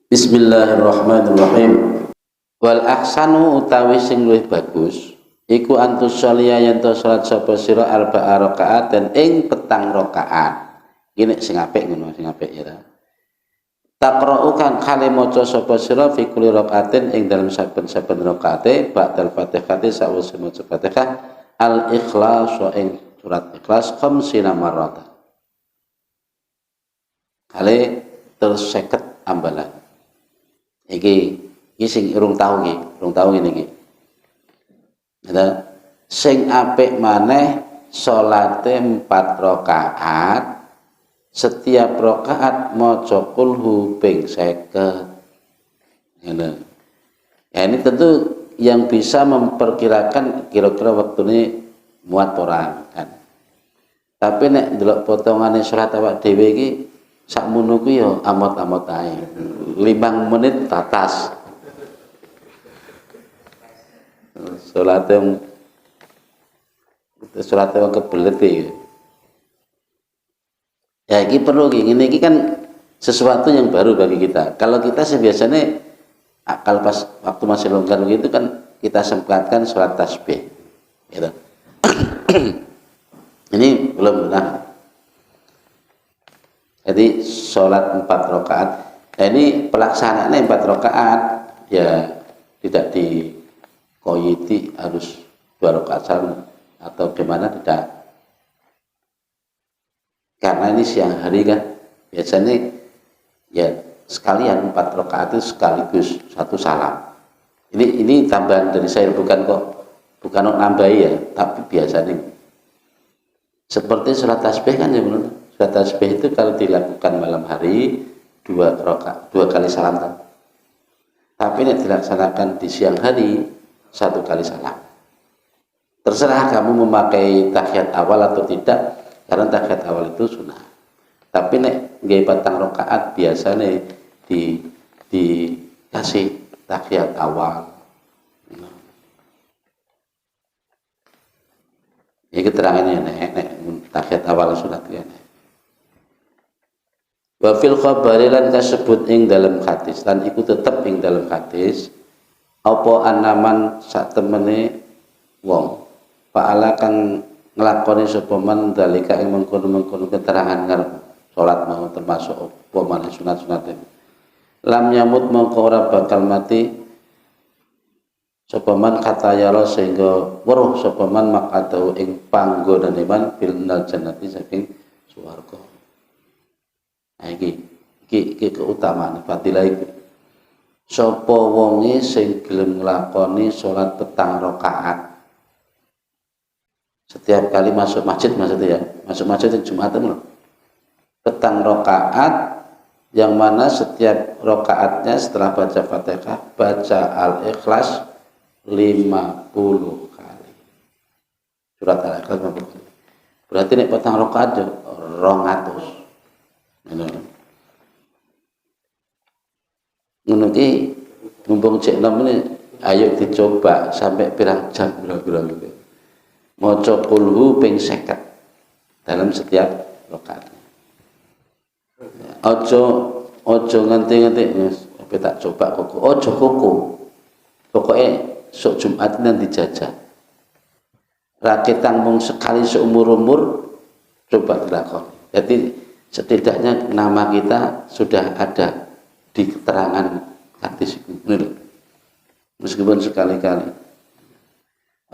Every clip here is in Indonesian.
Bismillahirrahmanirrahim. Wal ahsanu utawi sing luwih bagus iku antus shalia yen to salat sapa sira arba'a rakaat dan ing petang rakaat. Iki sing apik ngono, sing apik ya. Taqra'u kan kale maca sapa sira fi kulli rakaatin ing dalam saben-saben rakaate ba'dal Fatihati sawise maca Fatihah al-ikhlas wa ing surat ikhlas khamsina marratan. Kale terus 50 ambalan. Iki sing urung tahu ngene iki. Sing apik maneh salate 4 rakaat, setiap rakaat maca kulhu ping 50. Ngono. Ya ini tentu yang bisa memperkirakan kira-kira waktune muat orang kan. Tapi nek ndelok potongane surat awak dhewe iki sakmono ku ya amot-amot ae. 5 menit tatas. Salat yang kebelet iki. Ya iki perlu ngene iki kan sesuatu yang baru bagi kita. Kalau kita biasanya kalau pas waktu masih longgar begitu kan kita sempatkan sholat tasbih. Gitu. Ini belum pernah. Jadi sholat 4 rakaat. Nah ini pelaksanaannya 4 rakaat ya tidak dikoyiti harus 2 rakaat salam atau gimana tidak. Karena ini siang hari kan biasanya ya sekalian 4 rakaat itu sekaligus 1 salam. Ini tambahan dari saya bukan nambahi ya, tapi biasanya seperti sholat tasbih kan ya benar. Sholat tasbih itu kalau dilakukan malam hari 2 rakaat, 2 kali salam kan. Tapi ini dilaksanakan di siang hari 1 kali salam. Terserah kamu memakai tahiyat awal atau tidak, karena tahiyat awal itu sunnah. Tapi nek nggih 4 rakaat biasanya dikasih tahiyat awal. Ini keterangannya nek tahiyat awal sunat ya. Wa fil khabari lan kasebut ing dalam hadis lan iku tetep ing dalam hadis apa anaman sak temene wong paala kang nglakoni sapa man dalika ing mengkono-mengkono keterangan ngarep salat mau termasuk apa maneh sunat-sunate lam nyamut mongko ora bakal mati sapa man kata yara sehingga weruh sapa man makadahu ing panggonane man bil jannati saking swarga. Nah iki keutamaan fadilah iki. Sapa wonge sing gelem nglakoni salat petang rakaat. Setiap kali masuk masjid maksudnya ya. Masuk masjid itu Jumatan loh. Petang rakaat yang mana setiap rakaatnya setelah baca Fatihah baca Al-Ikhlas 50 kali. Surat Al-Ikhlas 50 kali. Berarti nek petang rakaat yo 200. Ngono ki mumpung cek nom ini ayo dicoba sampai pirang jam kira-kira gitu. Maca kulhu ping 50 dalam setiap rakaat. Ojo nganti-nganti apa tak coba koko. Ojo koko. Pokoknya sok Jumat nanti dijajah. Rakitang mung sekali seumur-umur coba dilakoni. Jadi setidaknya nama kita sudah ada di keterangan hadis itu. Meskipun sekali-kali.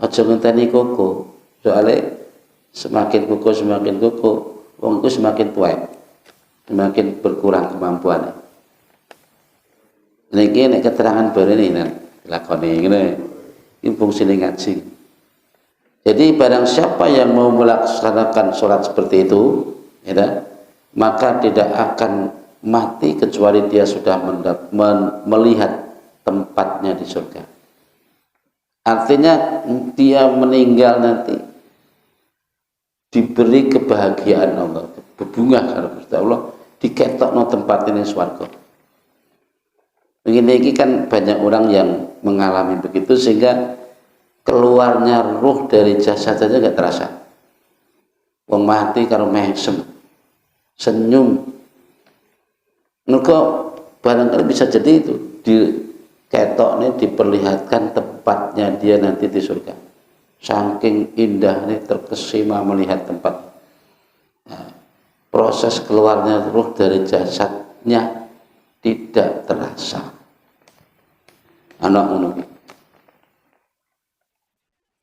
Aja ngenteni koko. Soalnya semakin koko, wong itu semakin tuwek. Semakin berkurang kemampuannya. Niki nek keterangan barene nang lakoni ngene. Ini fungsi ngaji. Jadi barang siapa yang mau melaksanakan sholat seperti itu, ya, maka tidak akan mati kecuali dia sudah melihat tempatnya di surga. Artinya dia meninggal nanti diberi kebahagiaan Allah, berbunga karena Gusti Allah, diketokno tempat ini swarga. Begini kan banyak orang yang mengalami begitu sehingga keluarnya ruh dari jasad saja nggak terasa. Wong mati karo mesem, senyum. Mergo barangkali bisa jadi itu di ketoknya diperlihatkan tempatnya dia nanti di surga. Saking indahnya terkesima melihat tempat. Nah, proses keluarnya ruh dari jasadnya tidak terasa. Anak menunggu.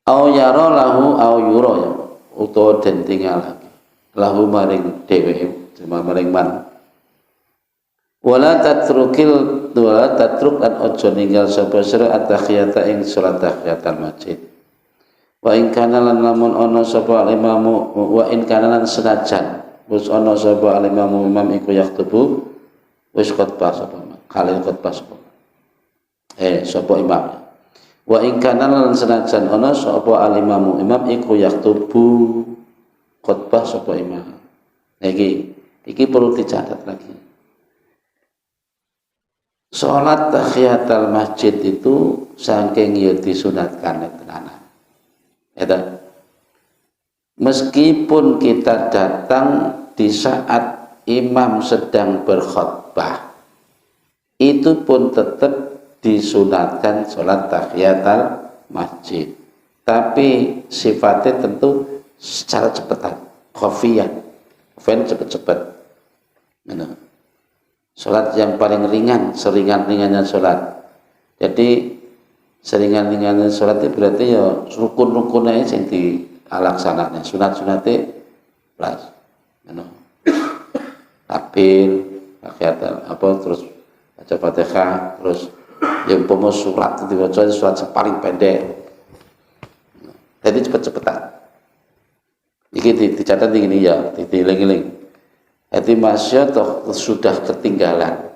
Au yaro lahu au yuro ya, utawa den tinggal lagi. Lahu maring dhewe, cuma maring man. Wala tatruk an ojo ninggal sapa sira at-tahiyata ing salat tahiyatul masjid. Wa in kana lan lamun ana sapa imamu wa in kana lan senajan wis ana sapa imamu imam iku yaktubu wis khotbah sapa kalih khotbah sapa sapa imam. Wa in kana lan senajan ana sapa imamu imam iku yaktubu khotbah sapa imam. Iki perlu dicatat lagi. Salat tahiyatul masjid itu saking ya disunatkan tenanan. Ya, meskipun kita datang di saat imam sedang berkhutbah, itu pun tetap disunatkan salat tahiyatul masjid. Tapi sifatnya tentu secara cepetan, khafiyah, cepet-cepet. Salat yang paling ringan, seringan-ringannya salat. Jadi seringan-ringannya salat itu berarti ya rukun-rukunnya yang dilaksanakan. Sunat-sunatnya plus. Takbir, apa terus baca Fatihah, terus yang umpama surat itu dibaca surat paling pendek. Jadi cepet-cepetan. Iki dicatat ini ya, dieling-eling. Jadi masya sudah ketinggalan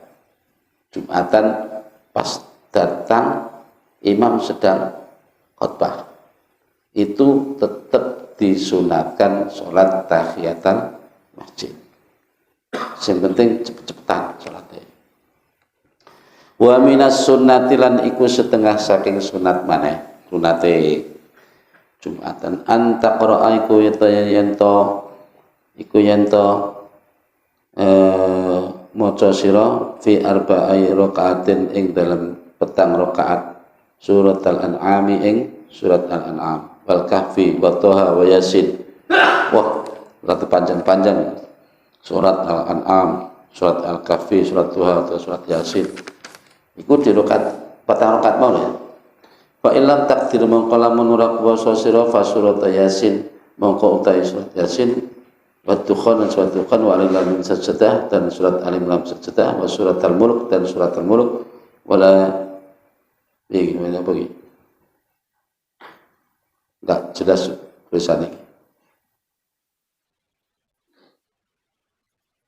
Jumatan pas datang imam sedang khutbah, itu tetap disunatkan sholat tahiyatul masjid. Yang penting cepet-cepetan sholatnya. Wa minas sunnati lan iku setengah saking sunat maneh sunate Jumatan anta qira'a iku yento maca sira fi arba'i rakaatin ing dalam petang rakaat surat al-an'am ing surat al-an'am wal kahfi wa toha wa yasin. Wah, rata panjang-panjang surat al-an'am, surat al-kahfi, surat toha atau surat yasin. Iku di rakaat petang rakaat mau ya. Fa illam takdir mongko lamun ora kuwasa sira fa surat yasin mongko utahe surat yasin wa dukhan dan surat dukhan wa alim lam sajdah dan surat alim lam sajdah wa surat al-mulk dan surat al-mulk wala gimana bagi enggak jelas tulisan ini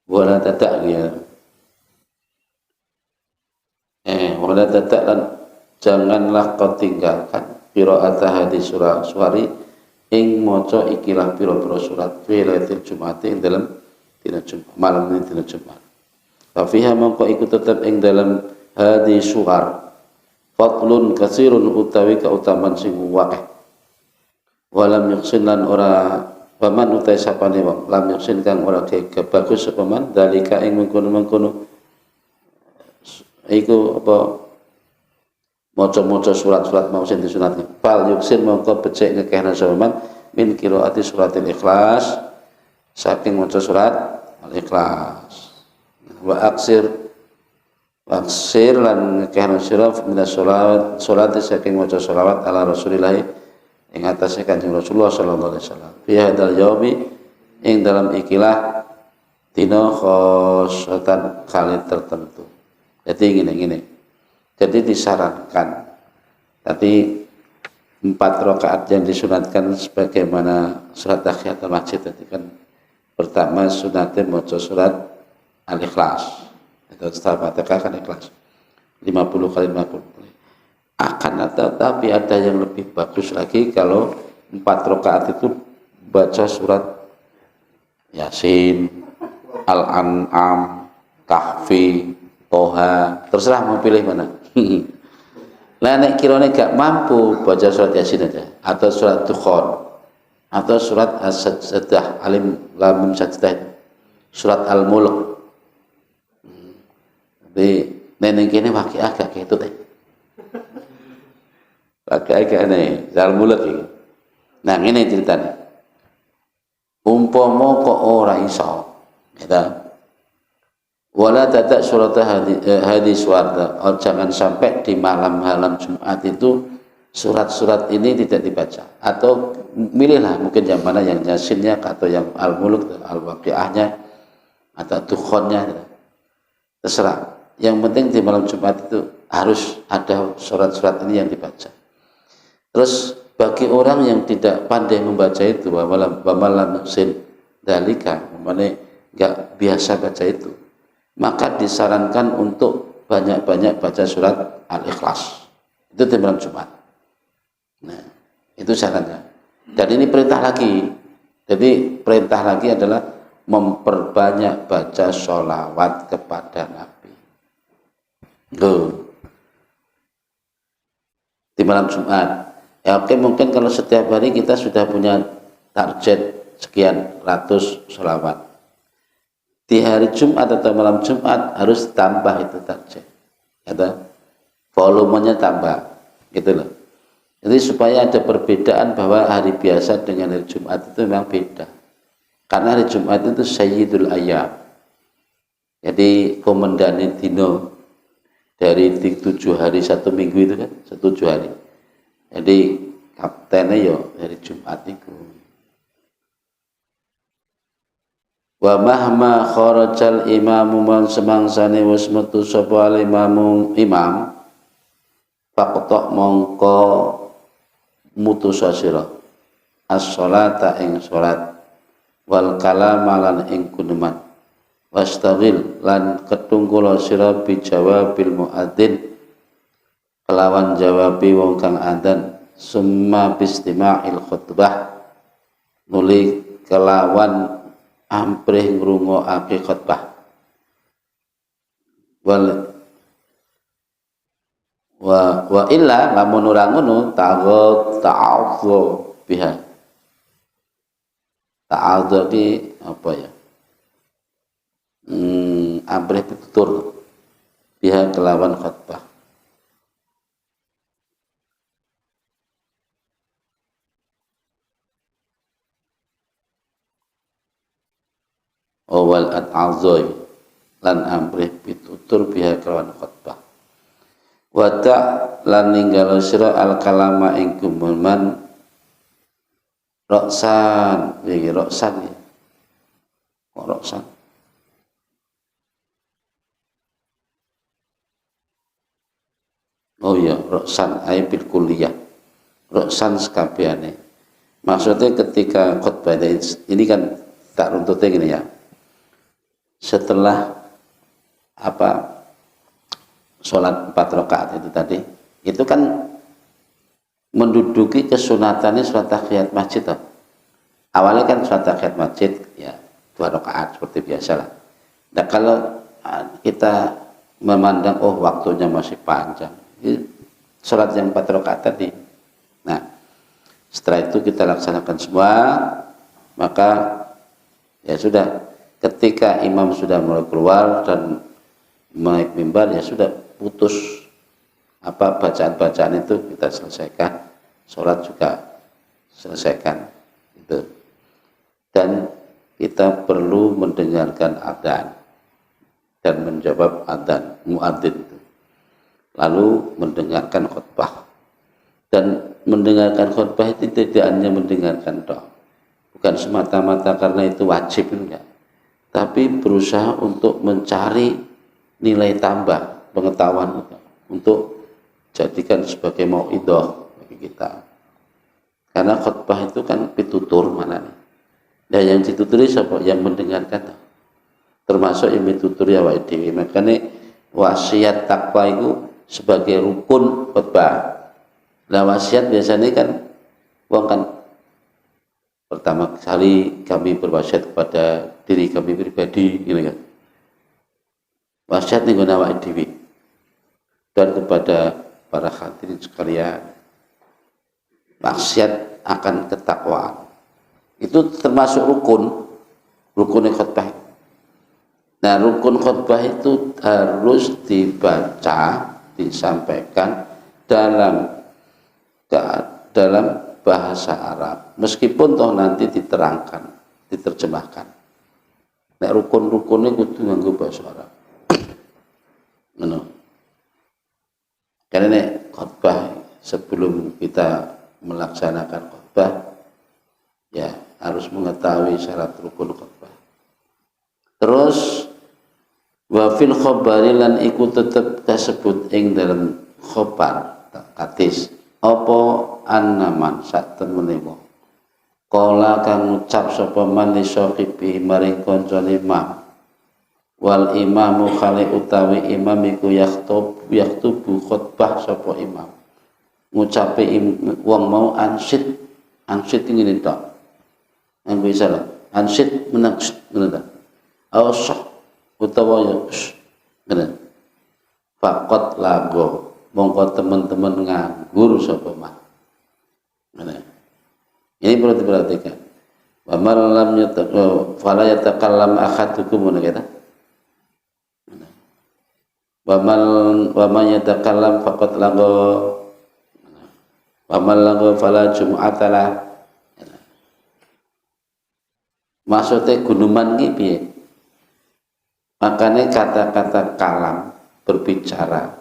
wala tatak ya wala tatak dan janganlah kau tinggalkan qiraat hadis surah suari ing maca ikilah pira-pira surat fi lailatul jumat ing dalam dina Jumat malam dina Jumat. Fa fiha mongko iku tetep ing dalam hadis suar fadlun katsirun utawi kautaman sing akeh. Walam yuhsin lan ora paman utai sapane wong lam yuhsin kang ora bagus sapa man dalika ing mengkono-mengkono iku apa maca-maca surat-surat mau sing disunatke. Fal yuksin mongko becik ngekehna saman min qiraati suratil ikhlas saking maca surat al-ikhlas. Wa aksir lan ngekehna sira min salat saking maca selawat ala Rasulillah ing atase Kanjeng Rasulullah sallallahu alaihi wasallam. Fi hadzal yaumi ing dalam ikilah dina khosyatan kali tertentu. Jadi ngene. Jadi disarankan tadi 4 rakaat yang disunatkan sebagaimana surat tahiyatul masjid tadi kan. Pertama sunatnya maca surat al-ikhlas. Itu setelah Fatihah kan ikhlas. 50 kali 50 kali. Akan tetapi ada yang lebih bagus lagi kalau 4 rakaat itu baca surat Yasin, Al-An'am, Kahfi, Toha, terserah mau pilih mana. Lah nek kirane gak mampu baca surat Yasin aja atau surat Dukhan atau surat As-Sajdah Alim Lam Sajdah surat Al-Mulk. Tapi Neneng kene wakil agak gitu teh. Agak nih, jalan mulut iki. Nah, ini ceritanya. Umpama kok ora iso, ya. Wala tadak surat hadis warda. Oh, jangan sampai di malam Jumat itu surat-surat ini tidak dibaca. Atau milihlah mungkin yang mana yang Yasinnya atau yang Al-Mulk, Al-Waqiahnya atau Dukhonnya. Terserah. Yang penting di malam Jumat itu harus ada surat-surat ini yang dibaca. Terus bagi orang yang tidak pandai membaca itu, malam sin dalika, mana nggak biasa baca itu, maka disarankan untuk banyak-banyak baca surat Al-Ikhlas. Itu di malam Jumat. Nah, itu syaratnya. Dan ini perintah lagi. Jadi perintah lagi adalah memperbanyak baca sholawat kepada Nabi. Di malam Jumat. Ya oke, mungkin kalau setiap hari kita sudah punya target sekian ratus sholawat. Di hari Jumat atau malam Jumat harus tambah itu target. Gitu. Volumenya tambah. Gitu loh. Jadi supaya ada perbedaan bahwa hari biasa dengan hari Jumat itu memang beda. Karena hari Jumat itu Sayyidul Ayyam. Jadi komandani dino dari 7 hari 1 minggu itu kan, 7 hari. Jadi kaptennya yo dari Jumat itu. Wa mahma kharajal imamu man semangsane wis metu sapa imam faqta mongko mutusa sira as-sholata ing salat wal kalama lan ing kunuman wastaghil lan ketunggula sira bi jawabil muadzin kelawan jawabi wong kang adzan summa bistima'il khutbah nuli kelawan amprih ngrungokake khutbah wa illa lamun ora ngono ta'awudzu biha ta'awudzu ki apa ya amprih pitutur biha kelawan khutbah. Wal at'azoi lan amrih pitutur biha kelawan khutbah wata lan ninggalo sira al kalama ing kuman roksan iki roksan ya kok roksan oh iya roksan ai bil kulliyah roksan sekabehane maksudnya ketika khutbah ini kan tak runtutnya gini ya. Setelah sholat 4 rakaat itu tadi, itu kan menduduki kesunatannya sholat tahiyat masjid toh. Awalnya kan sholat tahiyat masjid ya 2 rakaat seperti biasa lah. Nah kalau kita memandang waktunya masih panjang, sholat yang 4 rakaat tadi. Nah setelah itu kita laksanakan semua, maka ya sudah. Ketika imam sudah mulai keluar dan naik mimbar ya sudah putus bacaan-bacaan itu kita selesaikan, sholat juga selesaikan gitu. Dan kita perlu mendengarkan adzan dan menjawab adzan muadzin itu. Lalu mendengarkan khutbah. Dan mendengarkan khutbah itu tidak hanya mendengarkan doa. Bukan semata-mata karena itu wajib enggak. Tapi berusaha untuk mencari nilai tambah pengetahuan untuk jadikan sebagai mauidhah bagi kita. Karena khutbah itu kan pitutur mana nih. Dan yang dituturi siapa? Yang mendengarkan. Termasuk yang dituturi awake dhewe. Makanya wasiat takwa itu sebagai rukun khutbah. Nah wasiat biasanya kan wong kan pertama kali kami berwasiat kepada diri kami pribadi, gitu kan. Wasiat ning nggon awake dhewe dan kepada para hadirin sekalian. Wasiat akan ketakwaan. Itu termasuk rukun khutbah. Nah, rukun khutbah itu harus dibaca, disampaikan dalam dalam bahasa Arab, meskipun toh nanti diterangkan, diterjemahkan. Nek rukun-rukunnya kudu nganggo bahasa Arab. Ngono. Karena nek khutbah, sebelum kita melaksanakan khutbah, ya harus mengetahui syarat rukun khutbah. Terus wa fil khabari lan iku tetep kasebut ing dalam khobar hadis apa annaman sak temene wong kala kang ngucap sapa man li sahibi maring kancane imam wal imamu khali utawi imam iku yaktubu khutbah sapa imam ngucape wong mau ansid ngene tok anggo salah ansid menang ngene tok ausah utawa ya ngene faqat lago mongko teman-teman nganggur sapa mah. Ini perlu diperhatikan. Wa man lam fala yatakallam ahadukum kita. Wa man yatakallam faqat lago wa man lago fala jum'atalah. Maksudnya gunuman iki piye? Makanya kata-kata kalam berbicara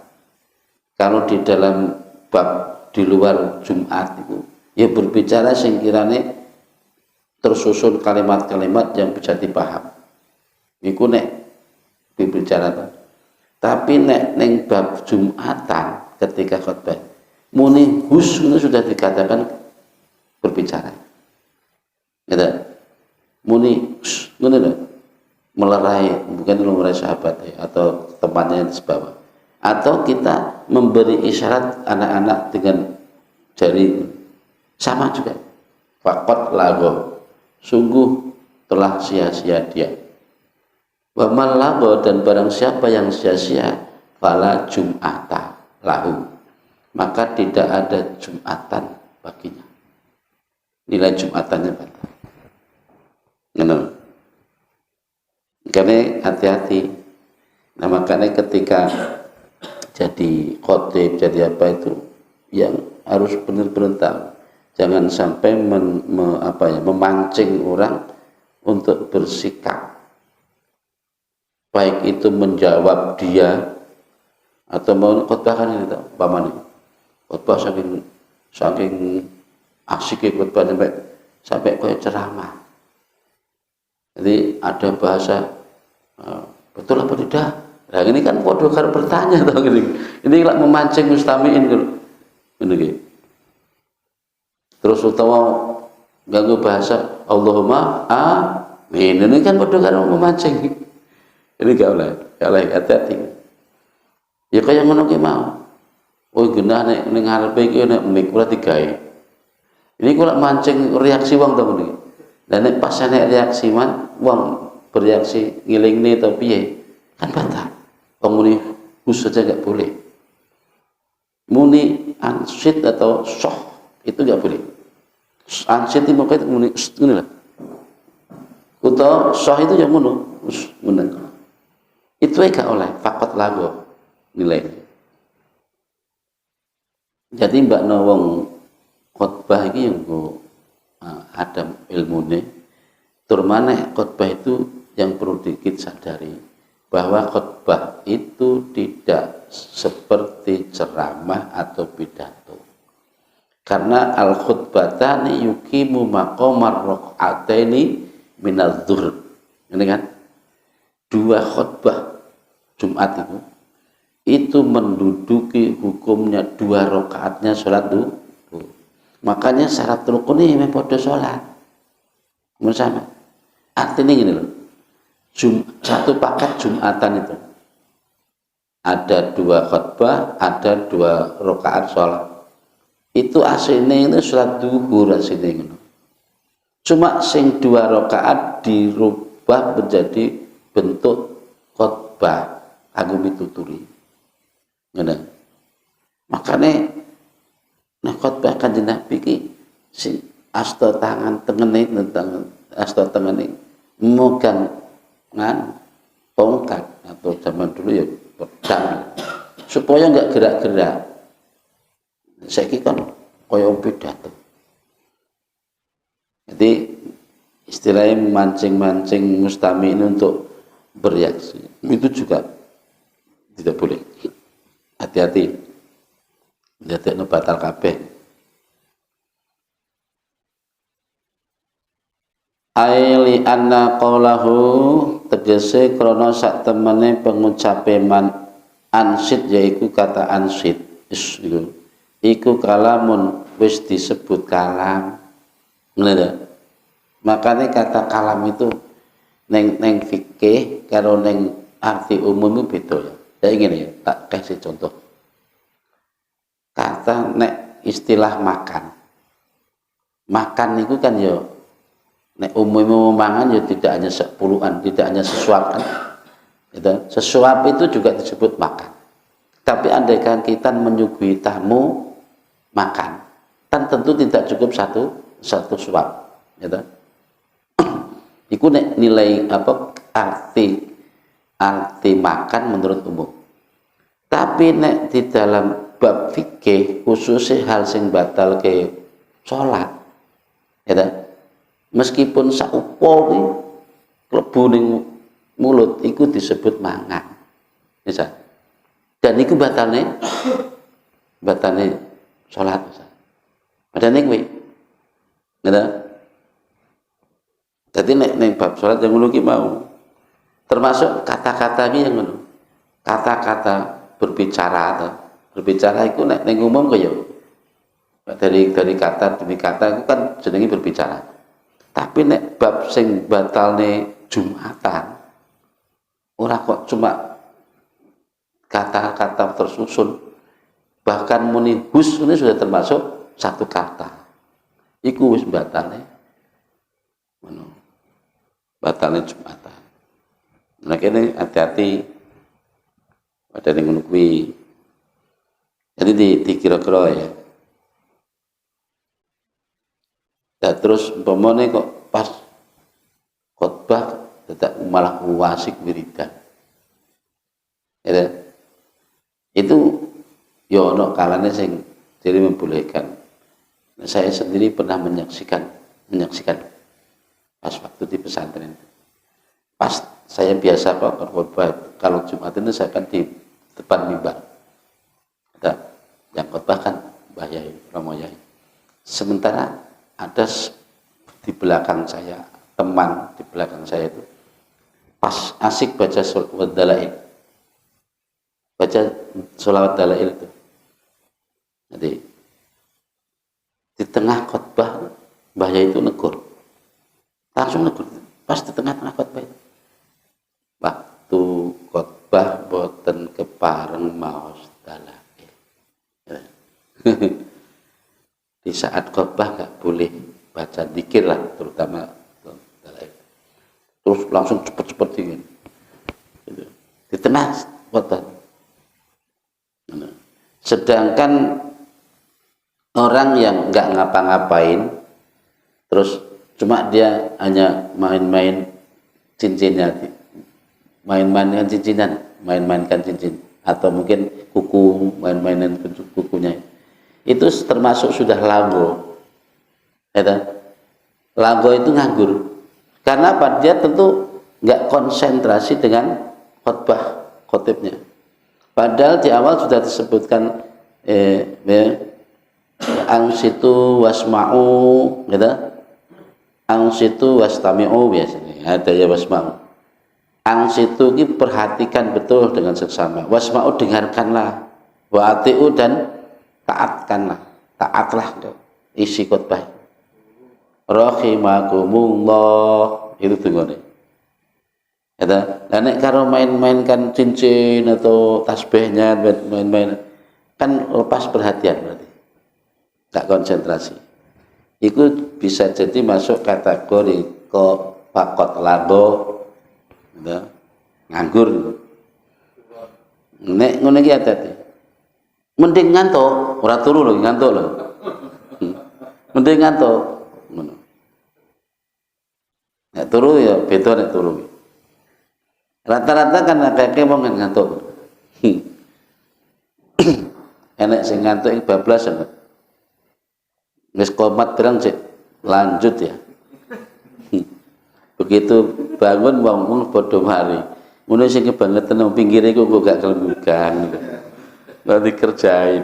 kalau di dalam bab di luar Jumat itu ya berbicara sing kirane tersusun kalimat-kalimat yang bisa dipaham. Iku nek berbicara tapi nek neng bab Jumatan ketika khutbah muni hus itu sudah dikatakan berbicara. Gitu. Muni hus melerai, bukan melerai sahabat atau temannya yang di bawah. Atau kita memberi isyarat anak-anak dengan jari sama juga. Faqat lago, sungguh telah sia-sia dia. Wa man lago, dan barang siapa yang sia-sia fala jum'ata lahu, maka tidak ada jumatan baginya, nilai jumatannya batal. Karena hati-hati. Nah makanya ketika jadi khotib, jadi apa itu yang harus benar-benar tahu, jangan sampai memancing orang untuk bersikap, baik itu menjawab dia atau mau khotbah kan ini paman khotbah saking asik khotbah sampai kayak ceramah. Jadi ada bahasa betul apa tidak? Nah ini kan podo karo bertanya tau gini. Ini lah memancing mustamiin gitu. Gini. Terus utawa ganggu bahasa Allahumma amin. Ini kan podo karo memancing. Ini gak boleh hati-hati. Ya kaya ngono ki mau. Oh genah nek ning ngarepe iki nek mik ora digawe. Ini kula mancing reaksi wong to ngene. Lah nek pas nek reaksi man wong bereaksi ngiling atau piye kan batal. Muni hus saja nggak boleh, muni ansid atau soh itu nggak boleh. Ansid itu makanya muni ini lah, atau soh itu yang munu itu nggak oleh, fakot lagu nilai. Jadi mbak nawang khotbah ini yang ada ilmunya, turmane khotbah itu yang perlu dikit sadari bahwa khutbah itu tidak seperti ceramah atau pidato. Karena al-khutbatani yukimu maqamar raka'ataini minadz-dzuhr. Ini kan? Dua khutbah Jumat itu menduduki hukumnya 2 rakaatnya sholat duhur. Makanya syarat rukun ini memang pada sholat. Bersama. Artinya gini loh. Satu paket Jumatan itu ada 2 khutbah, ada 2 rakaat sholat. Itu aslinya itu sholat duhur aslinya. Cuma sing 2 rakaat dirubah menjadi bentuk khutbah aku mituturi. Makanya nah khutbah Kanjeng Nabi ki si asta tangan tengene tentang asta tengene megang tongkat atau zaman dulu ya pedang supaya nggak gerak-gerak. Saiki kan kaya pidato. Jadi istilahnya memancing-mancing mustami'in untuk bereaksi itu juga tidak boleh. Hati-hati, jadi batal kabeh. Aili anna qawlahu tegese krana sak temene pengucape man ansid yaiku kata ansid iku kalamun wis disebut kalam. Ngene. Makanya kata kalam itu neng fikih karo neng arti umum itu beda ya. Ya ingin ya, tak kasih contoh. Kata nek istilah makan. Makan itu kan ya nek umum mangan ya tidak hanya sepuluhan, tidak hanya sesuap kan. Gitu. Sesuap itu juga disebut makan. Tapi andaikan kita menyuguhi tamu makan, kan tentu tidak cukup satu suap. Gitu. Iku nilai apa arti makan menurut umum. Tapi nek di dalam bab fikih khususnya hal sing batal ke sholat, ya meskipun saupo ki klebu ning mulut iku disebut mangan. Misal. Dan iku batalne sholat misal. Padahal kuwi. Ya. Jadi nek bab sholat yang ngono ki mau termasuk kata-kata ki yang ngono. Kata-kata berbicara itu nek ning umum kaya dari kata demi kata itu kan jenenge berbicara. Tapi nek bab sing batalne Jumatan ora kok cuma kata-kata tersusun, bahkan muni hus ini sudah termasuk satu kata. Iku wis batalne ngono. Batalnya Jumatan. Nah kene hati-hati pada ning ngono kuwi. Jadi dikira-kira ya. Dan terus umpamane kok pas khotbah tetap malah wasik wiridan. Ya. Itu ya ono kalane sing jadi membolehkan. Nah, saya sendiri pernah menyaksikan pas waktu di pesantren. Pas saya biasa kok khotbah kalau Jumat itu saya kan di depan mimbar. Ada yang khotbah kan Mbah Yai, Romo Yai. Sementara ada di belakang saya, teman di belakang saya itu pas asik baca sholawat dalail. Baca sholawat dalail itu. Jadi di tengah khotbah Mbah Yai itu negur. Langsung negur pas di tengah-tengah khotbah itu. Waktu khotbah boten kepareng maos dalail. Di saat khotbah nggak boleh baca dzikir lah, terutama dalail. Terus langsung cepet-cepet dingin. Di tengah khotbah. Sedangkan orang yang nggak ngapa-ngapain, terus cuma dia hanya main-main cincinnya, main-mainkan cincinan, mainkan cincin, atau mungkin kuku, main-mainan kukunya. Itu termasuk sudah lago. Lago itu nganggur. Karena apa? Dia tentu nggak konsentrasi dengan khotibnya. Padahal di awal sudah disebutkan angsitu wasma'u, gitu. Angsitu wastami'u biasanya. Ada ya wasma'u. Angsitu ini perhatikan betul dengan seksama. Wasma'u dengarkanlah. Wa ati'u dan taatkanlah. Taatlah isi khotbah. Rahimakumullah. Itu tunggu. Nah, nek karo main-mainkan cincin atau tasbihnya, main-main kan lepas perhatian berarti, nggak konsentrasi. Itu bisa jadi masuk kategori kok fakot lago, gitu, nganggur. Nek ngono iki hati-hati. Mending ngantuk, ora turu lho, ngantuk lho. Mending ngantuk, ngono. Nek turu ya beda nek turu. Rata-rata kan akeh wong ngantuk. Enek sing ngantuk iki bablasan. Wis komat terang cek lanjut ya. Begitu bangun wong padha mari. Ngono sing kebangetan nang pinggire iku kok gak kelembugan. Nanti kerjain.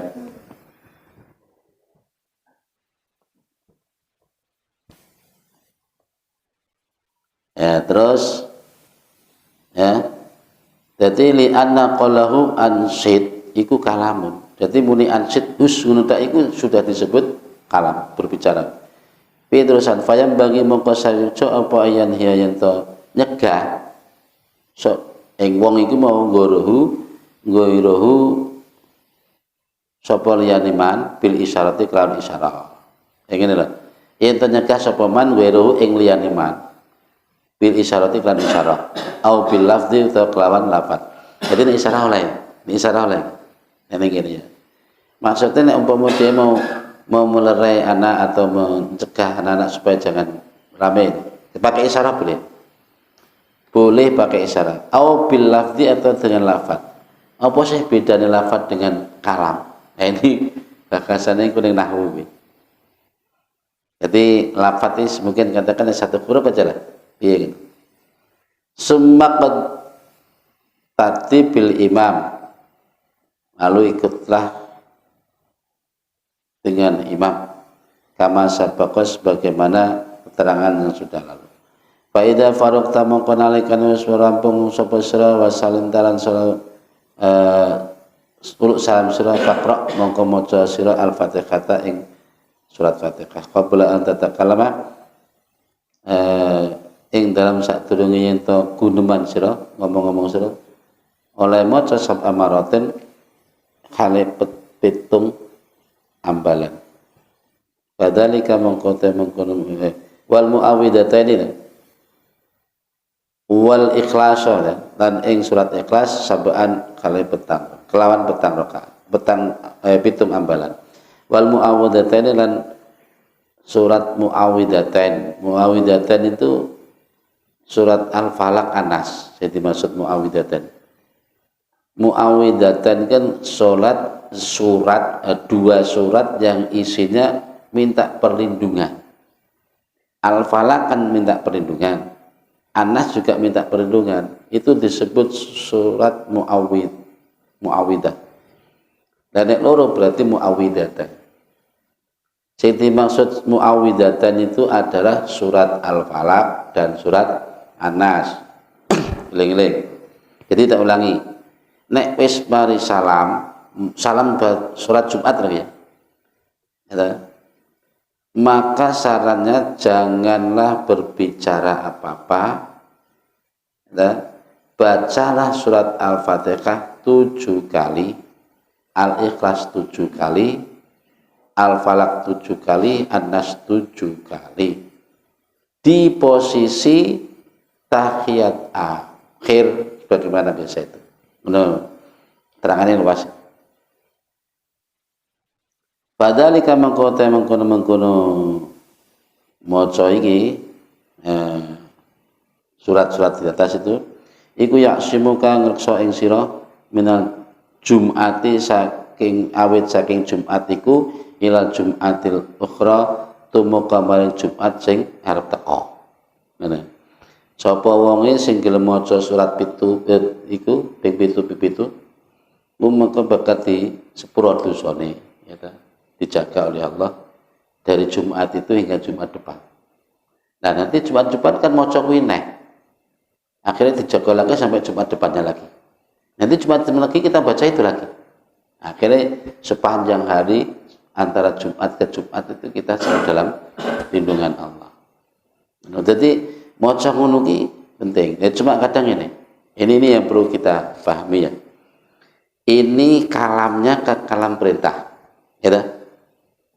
Ya, terus ya. Jadi li anna qalahu ansid iku kalamun. Jadi muni ansid ngono tak iku sudah disebut kalam, berbicara. Pi terusan fayam bagi mongko sayuca apa ayan hiya yen to nyegah sok ing wong iku mau nggoirohu sapa liyane man bil isyarati kelawan isyarah. Ngene lho. Yen to nyegah sapa man nggoirohu ing liyane man bil isyarati kelawan isyarah au bil lafzi utawa kelawan lafaz. Jadi nek isyarah oleh, Ini gini ya. Maksudnya nek umpama dia mau melerai anak atau mencegah anak-anak supaya jangan rame, pakai isyarat boleh. Boleh pakai isyarat. Au bil lafzi atau dengan lafaz. Apa sih bedanya lafaz dengan kalam? Nah ini bakasannya kuning nahwu. Jadi lafaz ini mungkin katakan satu huruf aja lah. Iya gitu. Summa qad tati bil imam. Lalu ikutlah dengan imam kama sabaqas sebagaimana keterangan yang sudah lalu. Fa idza faraqta mongko nalikan wis rampung sapa sira wa salim talan salam salam sira faqra mongko maca sira al-Fatihah ing surat Fatihah qabla an tatakallama ing dalam sadurunge yen to guneman sira ngomong-ngomong sira oleh maca sab amaratin kale pitung ambalan. Kadzalika mengkote mengkono wal muawwidataini wal ikhlas dan ing surat ikhlas sabaan kali petang kelawan petang rakaat petang pitung ambalan. Wal muawwidataini lan surat muawwidatain itu surat Al-Falaq An-Nas. Jadi maksud muawwidatain kan dua surat yang isinya minta perlindungan. Al-Falaq kan minta perlindungan, An-Nas juga minta perlindungan. Itu disebut surat muawwidah. Dan yang loro berarti muawwidatan. Jadi maksud muawwidatan itu adalah surat Al-Falaq dan surat An-Nas. Eling-eling. Jadi tak ulangi. Nek wis mari salam surat Jumat lagi ya. Maka sarannya janganlah berbicara apa-apa. Bacalah surat Al-Fatihah 7 kali, Al-Ikhlas 7 kali, Al-Falaq 7 kali, An-Nas 7 kali. Di posisi tahiyat akhir bagaimana biasa itu. Terangannya luas. Padahal jika mengkono maca iki surat-surat di atas itu iku yaksimuka ngreksa ing sira minal jum'ati saking Jumat iku ilal Jum'atil ukhra tumuka maring Jumat sing arep teka. Ngene. Sapa wonge sing gelem maca surat pitu iku ping pitu mumangka bakal di sepuro dosane ya ta dijaga oleh Allah dari Jumat itu hingga Jumat depan. Nah nanti Jumat kan maca kuwi neh. Akhirnya dijaga lagi sampai Jumat depannya lagi. Nanti Jumat lagi kita baca itu lagi. Akhirnya sepanjang hari antara Jumat ke Jumat itu kita selalu dalam lindungan Allah. Nah, jadi maca ngono ki penting. Ya cuma kadang ini yang perlu kita pahami ya. Ini kalamnya ke kalam perintah. Ya,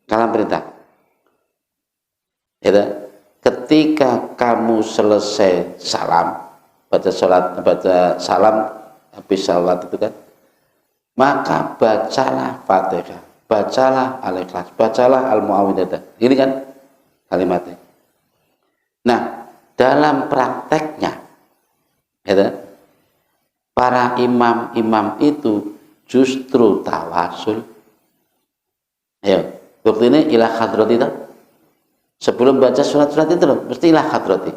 kalam perintah. Ya, ketika kamu selesai salam, baca salam habis salat itu kan, maka bacalah Fatihah, bacalah Al-Ikhlas, bacalah Al-Muawwidatan. Ini kan kalimatnya. Nah, dalam prakteknya, ya, para imam-imam itu justru tawasul. Ayo, bukti ini ila hadrat itu. Sebelum baca surat-surat itu mesti ila hadrat.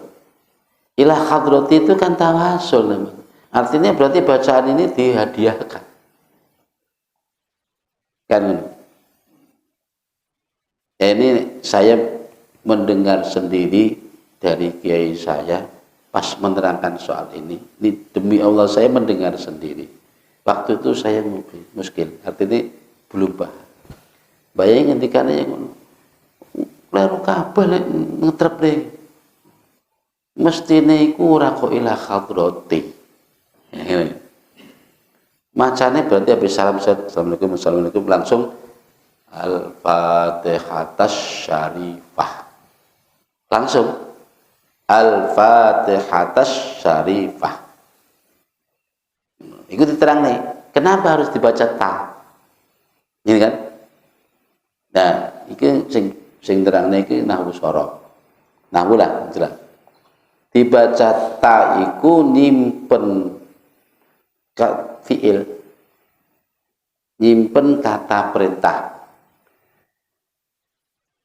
Ila hadrat itu kan tawasul. Artinya berarti bacaan ini dihadiahkan. Kan ini saya mendengar sendiri dari kiai saya pas menerangkan soal ini. Ini demi Allah saya mendengar sendiri. Waktu itu saya muskil, artinya belum paham. Bayangin ketika yang lalu kabeh ngetrep nih. Mestine iku ora kok ila hadrati. Macane berarti habis salam assalamualaikum langsung al-fatihah syarifah. Langsung al-fatihah syarifah. Itu diterang nih. Kenapa harus dibaca ta? Ini kan? Nah, iki sing terangne iki nahwu sorof. Nahwu lah, jelas. Dibaca ta iku nyimpen fiil. Nyimpen kata perintah.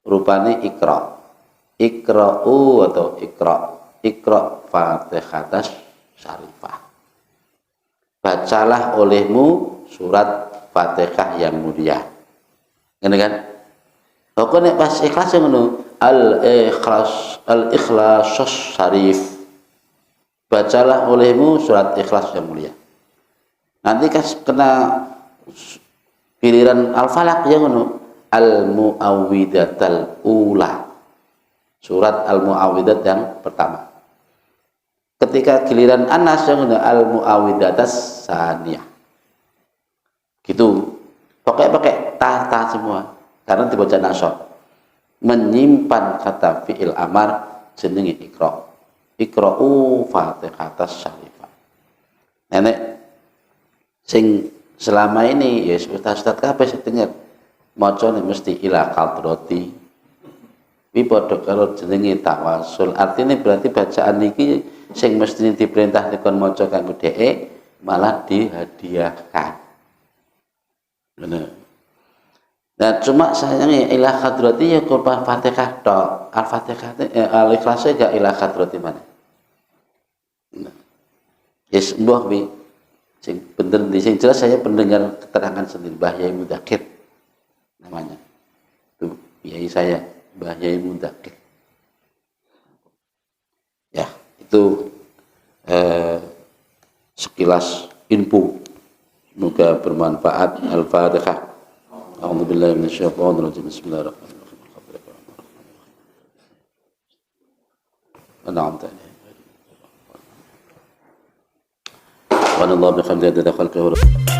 Rupane ikra. Ikra'u atau ikra Fatihatas Syarifah. Bacalah olehmu surat Fatihah yang mulia. Ngene kan? Kok nek pas ikhlas ngono, al-ikhlas syarif. Bacalah olehmu surat Ikhlas yang mulia. Nanti kan kena giliran Al-Falaq yang ngono, al-muawwidatal ula. Surat Al-Muawwidat yang pertama. Ketika giliran Anas yang ngono, al-muawwidatas saniyah. Gitu. Pakai ta semua. Karena dibaca nasab. Menyimpan kata fi'il amar jenenge ikra. Ikra'u Fatihatas Syarifah. Nenek sing selama ini ya ustaz-ustaz kabeh sing denger macane mesti ila qadrati. Wi padha karo jenenge tawasul. Artinya berarti bacaan iki sing mesti diperintah dikon maca kanggo dhek malah dihadiahkan. Bener. Nah cuma sayangnya ila hadrati ya kurban Fatihah tok. Al-Fatihah al-Ikhlas gak ila hadrati mana. Nah. Yes mbah wi sing bener di sing jelas saya pendengar keterangan sendiri Mbah Yai Mudakir namanya. Itu kiai saya Mbah Yai Mudakir. Ya, itu sekilas info. Semoga bermanfaat. Al-Fatihah. A'udzubillahi minasyaitonir rajim. Bismillahirrahmanirrahim. An'amta alayhim. Wa anallahu bi khamdihi adada khalqihi.